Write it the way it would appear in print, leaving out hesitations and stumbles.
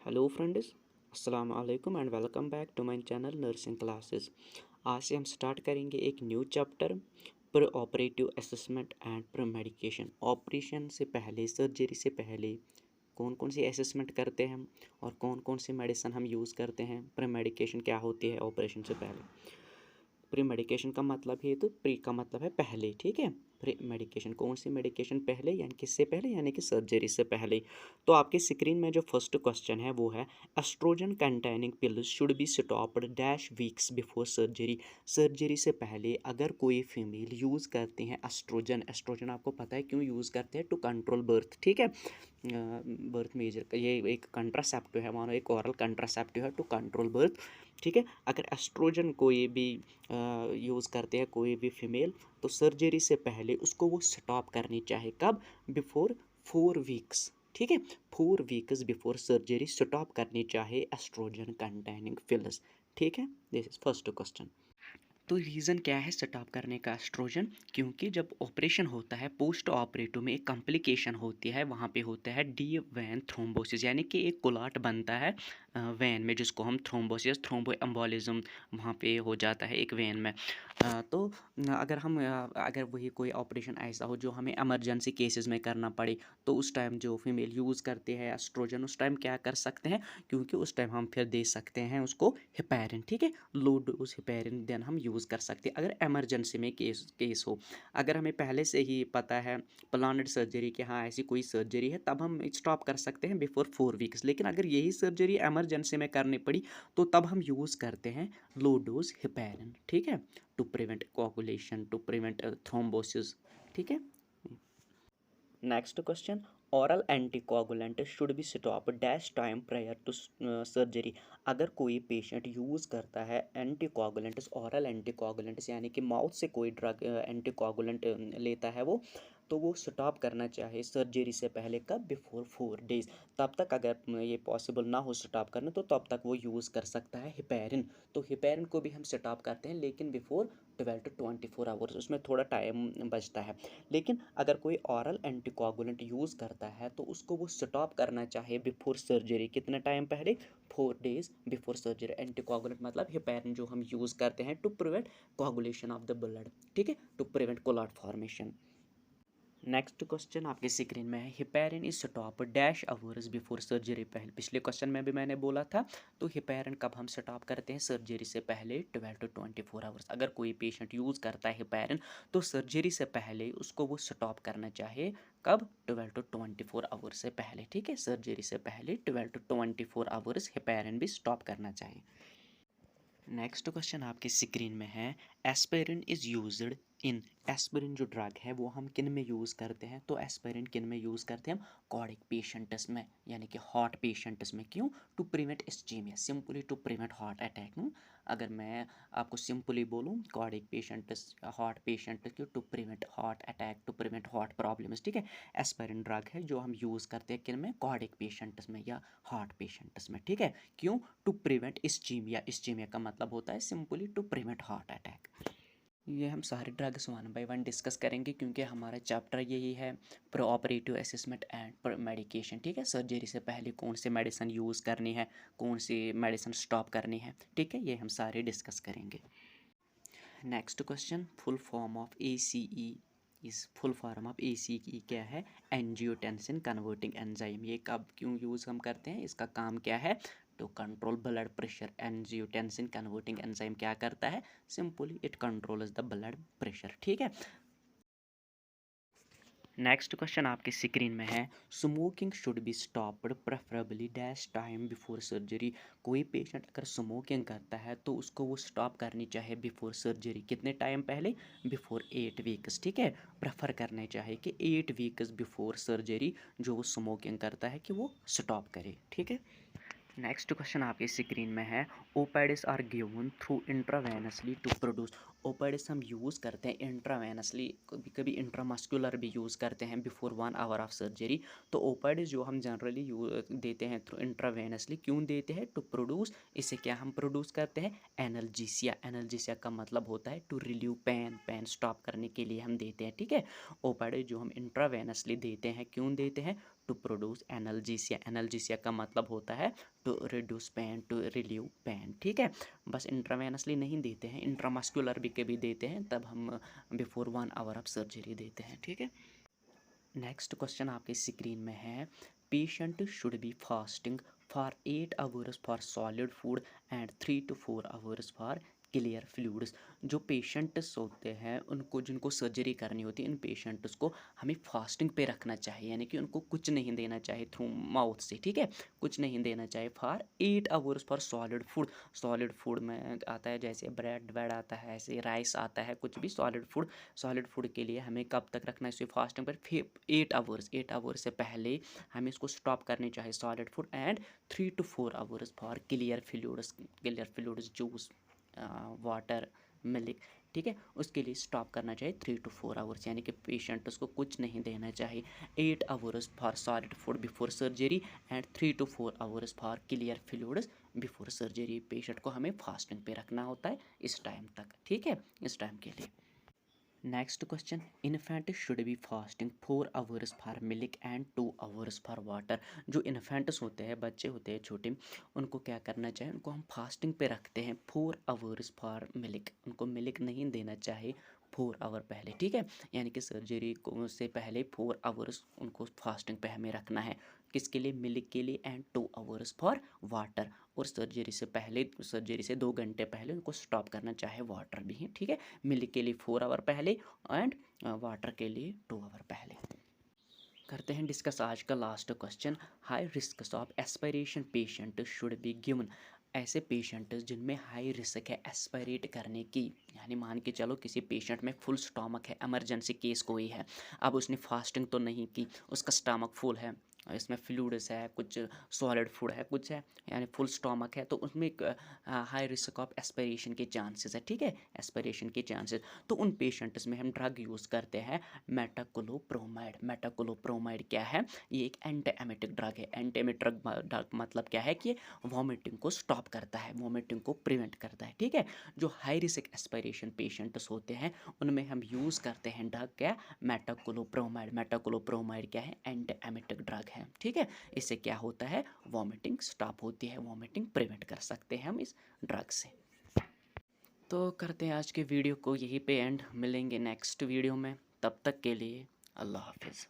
Hello friends, अस्सलाम वालेकुम and welcome back to my channel nursing classes. आज से हम स्टार्ट करेंगे एक new chapter preoperative assessment and premedication. Operation से पहले, सर्जरी से पहले कौन कौन सी असेसमेंट करते हैं हम और कौन कौन सी मेडिसिन हम यूज़ करते हैं। प्री मेडिकेशन क्या होती है ऑपरेशन से पहले। प्री मेडिकेशन का मतलब है, तो प्री का मतलब है पहले, ठीक है। प्री मेडिकेशन कौन सी मेडिकेशन पहले, यानी किससे पहले, यानी कि सर्जरी से पहले। तो आपके स्क्रीन में जो फर्स्ट क्वेश्चन है वो है estrogen containing pills should be stopped dash weeks before surgery. Surgery से पहले अगर कोई फीमेल यूज़ करती हैं एस्ट्रोजन, एस्ट्रोजन आपको पता है क्यों यूज़ करते हैं, टू कंट्रोल बर्थ, ठीक है। बर्थ मेजर, ये एक कंट्रासेप्टिव है, मानो एक ओरल कंट्रासेप्टिव है टू कंट्रोल बर्थ, ठीक है। अगर एस्ट्रोजन कोई भी यूज़ करते हैं कोई भी फीमेल, तो सर्जरी से पहले उसको वो स्टॉप करनी चाहिए। कब? बिफोर 4 वीक्स, ठीक है। 4 वीक्स बिफोर सर्जरी स्टॉप करनी चाहिए एस्ट्रोजन कंटेनिंग पिल्स, ठीक है। This is first question. तो रीज़न क्या है स्टॉप करने का एस्ट्रोजन? क्योंकि जब ऑपरेशन होता है पोस्ट ऑपरेटिव में एक कॉम्प्लिकेशन होती है, वहाँ पे होता है डी वैन थ्रोम्बोसिस, यानी कि एक कोलाट बनता है वैन में, जिसको हम थ्रोम्बोसिस थ्रोम्बो एम्बोलिज्म वहाँ पे हो जाता है एक वैन में। तो अगर हम अगर वही कोई ऑपरेशन ऐसा हो जो हमें इमरजेंसी केसेस में करना पड़े, तो उस टाइम जो फीमेल यूज़ करते हैं एस्ट्रोजन, उस टाइम क्या कर सकते हैं, क्योंकि उस टाइम हम फिर दे सकते हैं उसको हेपेरिन, ठीक है। लो डोज हेपेरिन देन हम यूज़ कर सकते हैं अगर इमरजेंसी में केस हो। अगर हमें पहले से ही पता है प्लानड सर्जरी कि हाँ ऐसी कोई सर्जरी है, तब हम स्टॉप कर सकते हैं बिफोर 4 वीक्स। लेकिन अगर यही सर्जरी इमरजेंसी में करनी पड़ी, तो तब हम यूज़ करते हैं लो डोज हेपेरिन, ठीक है, to prevent coagulation, to prevent thrombosis, ठीक है। Next question, oral anticoagulant should be stop dash time prior to surgery. अगर कोई पेशेंट यूज़ करता है एंटीकोगुलेंट्स, ओरल एंटीकोगुलेंट्स यानी कि माउथ से कोई ड्रग एंटीकोगुलेंट लेता है वो, तो वो स्टॉप करना चाहिए सर्जरी से पहले। कब? Before 4 days. तब तक अगर ये पॉसिबल ना हो स्टॉप करना, तो तब तक वो यूज़ कर सकता है हेपेरिन। तो हेपेरिन को भी हम स्टॉप करते हैं, लेकिन बिफोर 12 to 24 आवर्स, उसमें थोड़ा टाइम बचता है। लेकिन अगर कोई ऑरल एंटीकोगुलेंट यूज़ करता है, तो उसको वो स्टॉप करना चाहिए बिफोर सर्जरी। कितने टाइम पहले? 4 डेज बिफोर सर्जरी। एंटीकोगुलेंट मतलब हेपेरिन जो हम यूज़ करते हैं to prevent coagulation of the blood, ठीक है, to prevent clot formation. Next question आपके स्क्रीन में है, heparin is stop dash hours before surgery. पहले पिछले क्वेश्चन में भी मैंने बोला था। तो हिपेरिन कब हम स्टॉप करते हैं? सर्जरी से पहले 12 to 24 आवर्स। अगर कोई पेशेंट यूज़ करता है हिपेरिन, तो सर्जरी से पहले उसको वो स्टॉप करना चाहिए। कब? 12 to 24 आवर्स से पहले, ठीक है। सर्जरी से पहले 12 to 24 आवर्स हिपेरिन भी स्टॉप करना चाहिए। नेक्स्ट क्वेश्चन आपके स्क्रीन में है, aspirin is used in. Aspirin जो ड्रग है वो हम किन में यूज़ करते हैं? तो एस्पिरिन किन में यूज़ करते हैं हम? कॉर्डिक पेशेंट्स में, यानी कि हार्ट पेशेंट्स में। क्यों? To prevent ischemia, simply to prevent heart attack. अगर मैं आपको सिंपली बोलूँ, कॉर्डिक पेशेंट्स, हार्ट पेशेंट की, to prevent heart attack, to prevent heart problems, ठीक है। एस्पिरिन ड्रग है जो हम यूज़ करते हैं किन में? कॉर्डिक पेशेंट्स में या हार्ट पेशेंट्स में, ठीक है। क्यों? To prevent ischaemia. इस्चीमिया का मतलब होता है simply to prevent heart attack. ये हम सारे ड्रग्स 1 बाय 1 डिस्कस करेंगे, क्योंकि हमारा चैप्टर यही है, pre operative assessment and medication, ठीक है। सर्जरी से पहले कौन सी मेडिसिन यूज़ करनी है, कौन सी मेडिसिन स्टॉप करनी है, ठीक है, ये हम सारे डिस्कस करेंगे। Next question, full form of ACE इस फुल फॉर्म ऑफ ACE क्या है? Angiotensin converting enzyme. ये कब क्यों यूज़ हम करते हैं, इसका काम क्या है? To control blood pressure. Angiotensin converting enzyme क्या करता है? Simply it controls the blood pressure, ठीक है। नेक्स्ट क्वेश्चन आपके स्क्रीन में है, smoking should be stopped preferably dash time before surgery. कोई पेशेंट अगर स्मोकिंग करता है, तो उसको वो स्टॉप करनी चाहिए बिफोर सर्जरी। कितने टाइम पहले? बिफोर 8 वीक्स, ठीक है। प्रेफर करने चाहिए कि 8 वीक्स बिफोर सर्जरी जो वो स्मोकिंग करता है कि वो स्टॉप करे, ठीक है। नेक्स्ट क्वेश्चन आपके स्क्रीन में है, opioids are given through intravenously to produce. Opioids हम यूज़ करते हैं इंट्रावेनसली, कभी कभी इंट्रामस्कुलर भी यूज़ करते हैं बिफोर 1 आवर ऑफ सर्जरी। तो ओपेडिस जो हम जनरली देते हैं थ्रू इंट्रावेनसली, क्यों देते हैं? टू प्रोड्यूस, इसे क्या हम प्रोड्यूस करते हैं? एनाल्जेसिया। एनाल्जेसिया का मतलब होता है to relieve pain, pain stop करने के लिए हम देते हैं, ठीक है। ओपेडिस जो हम इंट्रावेनसली देते हैं, क्यों देते हैं? To produce analgesia. एनाल्जेसिया का मतलब होता है to reduce pain, to relieve pain, ठीक है। बस इंट्रावेनसली नहीं देते हैं, इंट्रामस्कुलर भी कभी देते हैं, तब हम बिफोर 1 आवर ऑफ सर्जरी देते हैं, ठीक है। नेक्स्ट क्वेश्चन आपके स्क्रीन में है, patient should be fasting for 8 hours for solid food and 3 to 4 hours for clear fluids. जो पेशेंट्स होते हैं उनको, जिनको सर्जरी करनी होती है, इन पेशेंट्स को हमें फास्टिंग पे रखना चाहिए, यानी कि उनको कुछ नहीं देना चाहिए थ्रू माउथ से, ठीक है, कुछ नहीं देना चाहिए for 8 hours for solid food. Solid food में आता है जैसे ब्रेड वेड आता है, ऐसे राइस आता है, कुछ भी सॉलिड फूड। सॉलिड फूड के लिए हमें कब तक रखना है इसे फास्टिंग पर, फिर 8 आवर्स से पहले हमें इसको स्टॉप करनी चाहिए solid food, and 3 to 4 hours for clear fluids juice, water, milk, ठीक है, उसके लिए स्टॉप करना चाहिए 3 to 4 आवर्स, यानी कि पेशेंट उसको कुछ नहीं देना चाहिए। 8 hours for solid food before surgery and 3 to 4 hours for clear fluids before surgery. Patient को हमें फास्टिंग पे रखना होता है इस टाइम तक, ठीक है, इस टाइम के लिए। Next question, infant should be fasting 4 hours for milk and 2 hours for water. जो इन्फेंट्स होते हैं, बच्चे होते हैं छोटे, उनको क्या करना चाहिए, उनको हम फास्टिंग पे रखते हैं 4 आवर्स फॉर मिल्क। उनको मिल्क नहीं देना चाहिए 4 आवर पहले, ठीक है, यानी कि सर्जरी को से पहले 4 आवर्स उनको फास्टिंग पे हमें रखना है। किसके लिए, मिल्क के लिए, एंड 2 आवर्स फॉर वाटर। और सर्जरी से पहले, सर्जरी से 2 घंटे पहले उनको स्टॉप करना चाहे वाटर भी है, ठीक है। मिल्क के लिए 4 आवर पहले एंड वाटर के लिए 2 आवर पहले। करते हैं डिस्कस आज का last question, high risk of aspiration patient should be given. ऐसे पेशेंट जिनमें हाई रिस्क है एस्पिरेट करने की, यानी मान के चलो किसी पेशेंट में फुल स्टमक है, इमरजेंसी केस कोई है, अब उसने फास्टिंग तो नहीं की, उसका स्टमक फुल है, इसमें फ्लूइड्स है, कुछ सॉलिड फूड है, कुछ है, यानी फुल स्टमक है, तो उसमें एक हाई रिस्क ऑफ एस्पिरेशन के चांसेस है, ठीक है, एस्पिरेशन के चांसेस। तो उन पेशेंट्स में हम ड्रग यूज़ करते हैं मेटाकोलोप्रोमाइड। मेटाकोलोप्रोमाइड क्या है, ये एक एंटी एमिटिक ड्रग है। एंटी एमिटिक ड्रग मतलब क्या है कि ये वॉमिटिंग को स्टॉप करता है, वॉमिटिंग को प्रिवेंट करता है, ठीक है। जो हाई रिस्क एस्पिरेशन पेशेंट्स होते हैं उनमें हम यूज़ करते हैं ड्रग क्या, मेटाकोलोप्रोमाइड। मेटाकोलोप्रोमाइड क्या है, एंटी एमिटिक ड्रग है, ठीक है। इससे क्या होता है, वॉमिटिंग स्टॉप होती है, वॉमिटिंग प्रिवेंट कर सकते हैं हम इस ड्रग से। तो करते हैं आज के वीडियो को यहीं पे एंड, मिलेंगे नेक्स्ट वीडियो में, तब तक के लिए अल्लाह हाफिज़।